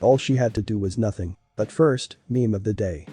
All she had to do was nothing. But first, meme of the day.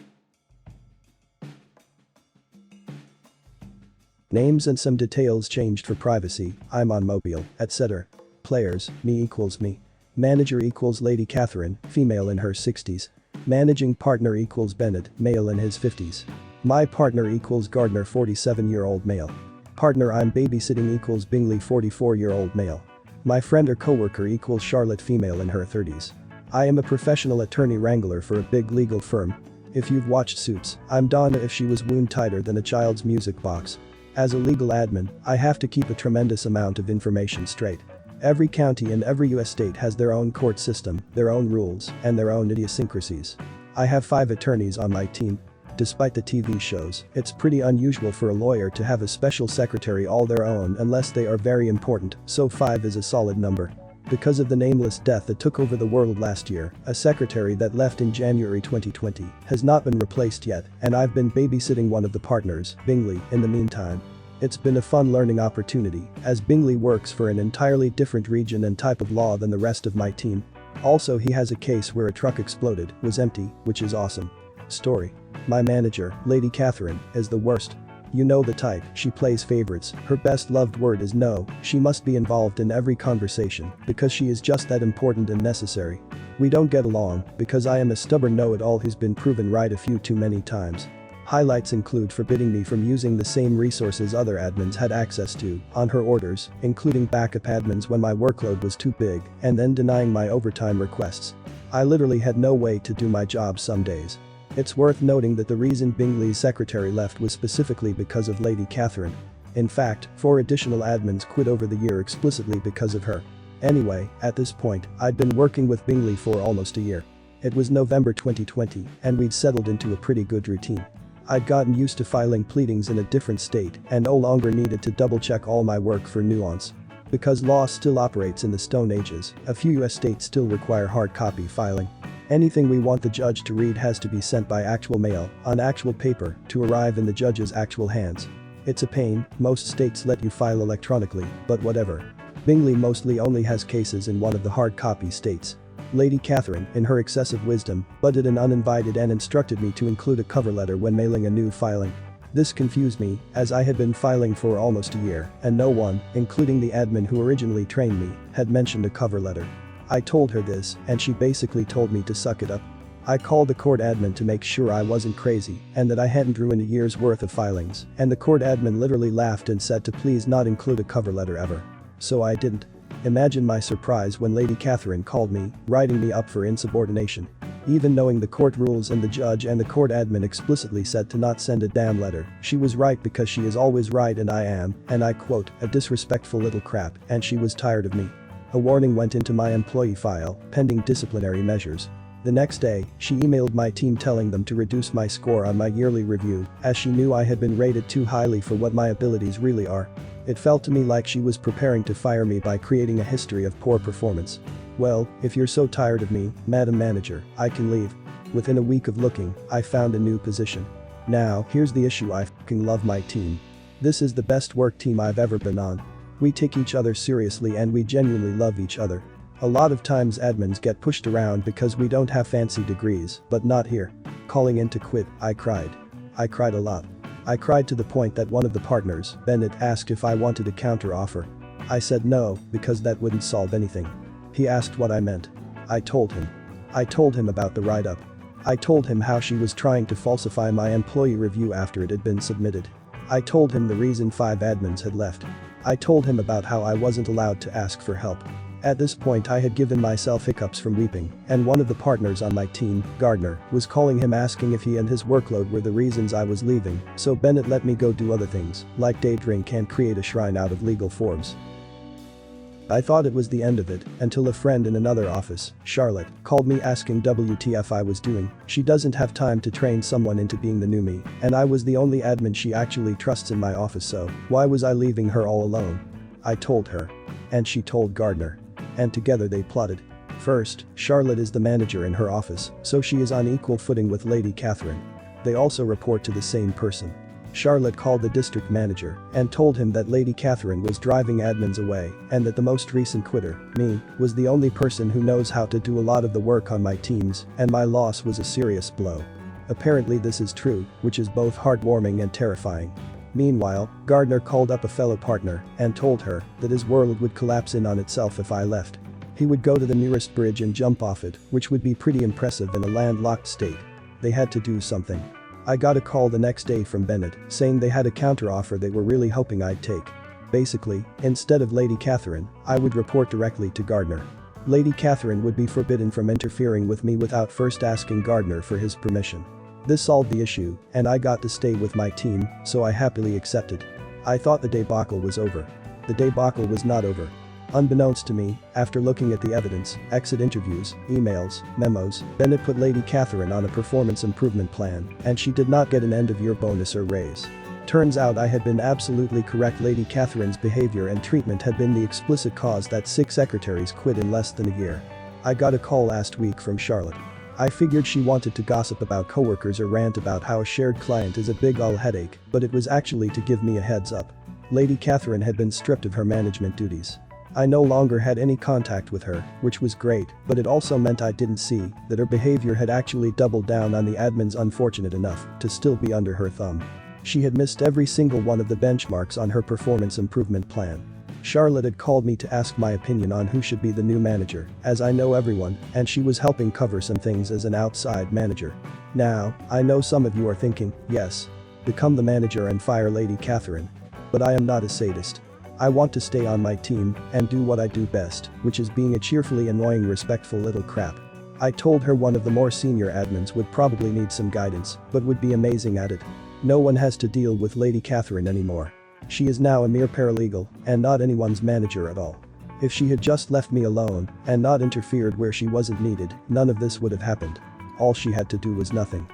Names and some details changed for privacy, I'm on mobile, etc. Players, me equals me. Manager equals Lady Catherine, female in her 60s. Managing partner equals Bennett, male in his 50s. My partner equals Gardner, 47-year-old male. Partner I'm babysitting equals Bingley, 44-year-old male. My friend or coworker equals Charlotte, female in her 30s. I am a professional attorney wrangler for a big legal firm. If you've watched Suits, I'm Donna if she was wound tighter than a child's music box. As a legal admin, I have to keep a tremendous amount of information straight. Every county and every US state has their own court system, their own rules, and their own idiosyncrasies. I have 5 attorneys on my team. Despite the TV shows, it's pretty unusual for a lawyer to have a special secretary all their own unless they are very important, so 5 is a solid number. Because of the nameless death that took over the world last year, a secretary that left in January 2020 has not been replaced yet, and I've been babysitting one of the partners, Bingley, in the meantime. It's been a fun learning opportunity, as Bingley works for an entirely different region and type of law than the rest of my team. Also, he has a case where a truck exploded, was empty, which is awesome. Story. My manager, Lady Catherine, is the worst. You know the type, she plays favorites, her best loved word is no, she must be involved in every conversation because she is just that important and necessary. We don't get along because I am a stubborn know-it-all who's been proven right a few too many times. Highlights include forbidding me from using the same resources other admins had access to, on her orders, including backup admins when my workload was too big, and then denying my overtime requests. I literally had no way to do my job some days. It's worth noting that the reason Bingley's secretary left was specifically because of Lady Catherine. In fact, 4 additional admins quit over the year explicitly because of her. Anyway, at this point, I'd been working with Bingley for almost a year. It was November 2020, and we'd settled into a pretty good routine. I'd gotten used to filing pleadings in a different state and no longer needed to double-check all my work for nuance. Because law still operates in the Stone Ages, a few US states still require hard copy filing. Anything we want the judge to read has to be sent by actual mail, on actual paper, to arrive in the judge's actual hands. It's a pain, most states let you file electronically, but whatever. Bingley mostly only has cases in one of the hard copy states. Lady Catherine, in her excessive wisdom, butted in uninvited and instructed me to include a cover letter when mailing a new filing. This confused me, as I had been filing for almost a year, and no one, including the admin who originally trained me, had mentioned a cover letter. I told her this, and she basically told me to suck it up. I called the court admin to make sure I wasn't crazy and that I hadn't ruined a year's worth of filings, and the court admin literally laughed and said to please not include a cover letter ever. So I didn't. Imagine my surprise when Lady Catherine called me, writing me up for insubordination. Even knowing the court rules and the judge and the court admin explicitly said to not send a damn letter, she was right because she is always right and I am, and I quote, a disrespectful little crap, and she was tired of me. A warning went into my employee file, pending disciplinary measures. The next day, she emailed my team telling them to reduce my score on my yearly review, as she knew I had been rated too highly for what my abilities really are. It felt to me like she was preparing to fire me by creating a history of poor performance. Well, if you're so tired of me, Madam Manager, I can leave. Within a week of looking, I found a new position. Now, here's the issue, I f***ing love my team. This is the best work team I've ever been on. We take each other seriously and we genuinely love each other. A lot of times admins get pushed around because we don't have fancy degrees, but not here. Calling in to quit, I cried. I cried a lot. I cried to the point that one of the partners, Bennett, asked if I wanted a counter-offer. I said no, because that wouldn't solve anything. He asked what I meant. I told him. I told him about the write-up. I told him how she was trying to falsify my employee review after it had been submitted. I told him the reason 5 admins had left. I told him about how I wasn't allowed to ask for help. At this point I had given myself hiccups from weeping, and one of the partners on my team, Gardner, was calling him asking if he and his workload were the reasons I was leaving, so Bennett let me go do other things, like day drink and create a shrine out of legal forms. I thought it was the end of it, until a friend in another office, Charlotte, called me asking WTF I was doing. She doesn't have time to train someone into being the new me, and I was the only admin she actually trusts in my office, so why was I leaving her all alone? I told her. And she told Gardner. And together they plotted. First, Charlotte is the manager in her office, so she is on equal footing with Lady Catherine. They also report to the same person. Charlotte called the district manager and told him that Lady Catherine was driving admins away and that the most recent quitter, me, was the only person who knows how to do a lot of the work on my teams and my loss was a serious blow. Apparently this is true, which is both heartwarming and terrifying. Meanwhile, Gardner called up a fellow partner and told her that his world would collapse in on itself if I left. He would go to the nearest bridge and jump off it, which would be pretty impressive in a landlocked state. They had to do something. I got a call the next day from Bennett saying they had a counteroffer they were really hoping I'd take. Basically, instead of Lady Catherine, I would report directly to Gardner. Lady Catherine would be forbidden from interfering with me without first asking Gardner for his permission. This solved the issue, and I got to stay with my team, so I happily accepted. I thought the debacle was over. The debacle was not over. Unbeknownst to me, after looking at the evidence, exit interviews, emails, memos, Bennett put Lady Catherine on a performance improvement plan, and she did not get an end-of-year bonus or raise. Turns out I had been absolutely correct. Lady Catherine's behavior and treatment had been the explicit cause that 6 secretaries quit in less than a year. I got a call last week from Charlotte. I figured she wanted to gossip about coworkers or rant about how a shared client is a big ol' headache, but it was actually to give me a heads up. Lady Catherine had been stripped of her management duties. I no longer had any contact with her, which was great, but it also meant I didn't see that her behavior had actually doubled down on the admins unfortunate enough to still be under her thumb. She had missed every single one of the benchmarks on her performance improvement plan. Charlotte had called me to ask my opinion on who should be the new manager, as I know everyone, and she was helping cover some things as an outside manager. Now, I know some of you are thinking, yes, become the manager and fire Lady Catherine. But I am not a sadist. I want to stay on my team and do what I do best, which is being a cheerfully annoying respectful little crap. I told her one of the more senior admins would probably need some guidance, but would be amazing at it. No one has to deal with Lady Catherine anymore. She is now a mere paralegal and not anyone's manager at all. If she had just left me alone and not interfered where she wasn't needed, none of this would have happened. All she had to do was nothing.